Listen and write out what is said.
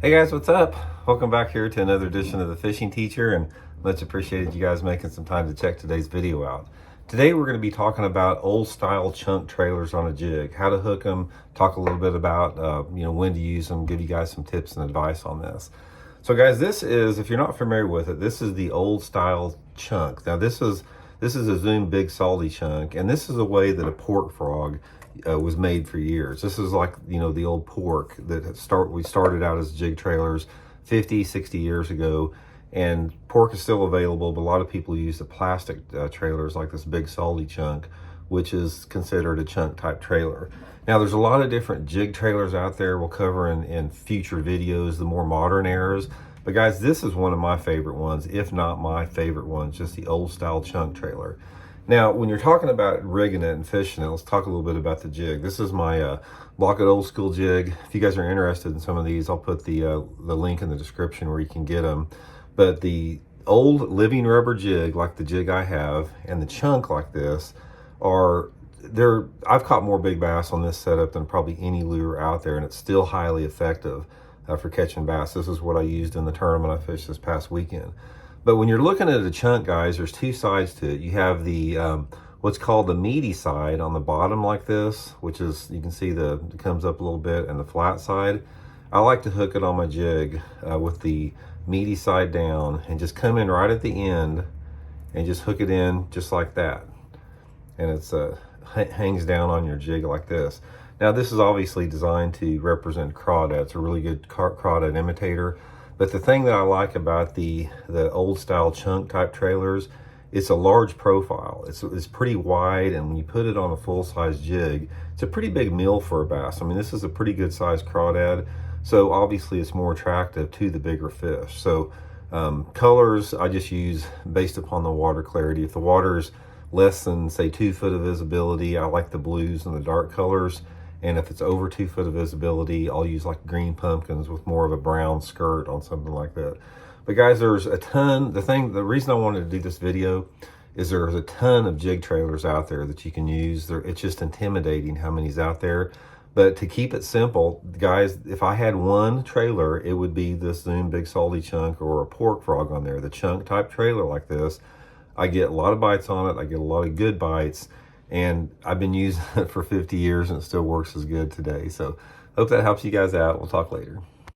Hey guys, what's up? Welcome back here to another edition of the Fishing Teacher, and much appreciated you guys making some time to check today's video out. Today we're going to be talking about old style chunk trailers on a jig, how to hook them, talk a little bit about when to use them, give you guys some tips and advice on this. So guys, this is, if you're not familiar with it, this is the old style chunk. Now this is a Zoom Big Salty chunk, and this is the way that a pork frog was made for years. This is like, the old pork that we started out as jig trailers 50, 60 years ago, and pork is still available, but a lot of people use the plastic trailers like this Big Salty chunk, which is considered a chunk type trailer. Now there's a lot of different jig trailers out there we'll cover in future videos, the more modern eras. But guys, this is one of my favorite ones, if not my favorite one, just the old style chunk trailer. Now, when you're talking about rigging it and fishing it, let's talk a little bit about the jig. This is my Block It Old School jig. If you guys are interested in some of these, I'll put the link in the description where you can get them. But the old living rubber jig, like the jig I have, and the chunk like this, I've caught more big bass on this setup than probably any lure out there, and it's still highly effective for catching bass. This is what I used in the tournament I fished this past weekend. But when you're looking at a chunk, guys, there's two sides to it. You have the what's called the meaty side on the bottom like this, which is, you can see it comes up a little bit, and the flat side. I like to hook it on my jig with the meaty side down and just come in right at the end and just hook it in just like that. And it's hangs down on your jig like this. Now this is obviously designed to represent crawdad. It's a really good crawdad imitator. But the thing that I like about the old style chunk type trailers, it's a large profile. It's pretty wide, and when you put it on a full size jig, it's a pretty big meal for a bass. I mean, this is a pretty good sized crawdad, so obviously it's more attractive to the bigger fish. So colors I just use based upon the water clarity. If the water is less than, say, 2 foot of visibility, I like the blues and the dark colors. And if it's over 2 foot of visibility, I'll use like green pumpkins with more of a brown skirt on something like that. But guys, there's a ton. The reason I wanted to do this video is there's a ton of jig trailers out there that you can use. It's just intimidating how many's out there. But to keep it simple, guys, if I had one trailer, it would be this Zoom Big Salty chunk or a pork frog on there. The chunk type trailer like this, I get a lot of bites on it. I get a lot of good bites. And I've been using it for 50 years and it still works as good today. So hope that helps you guys out. We'll talk later.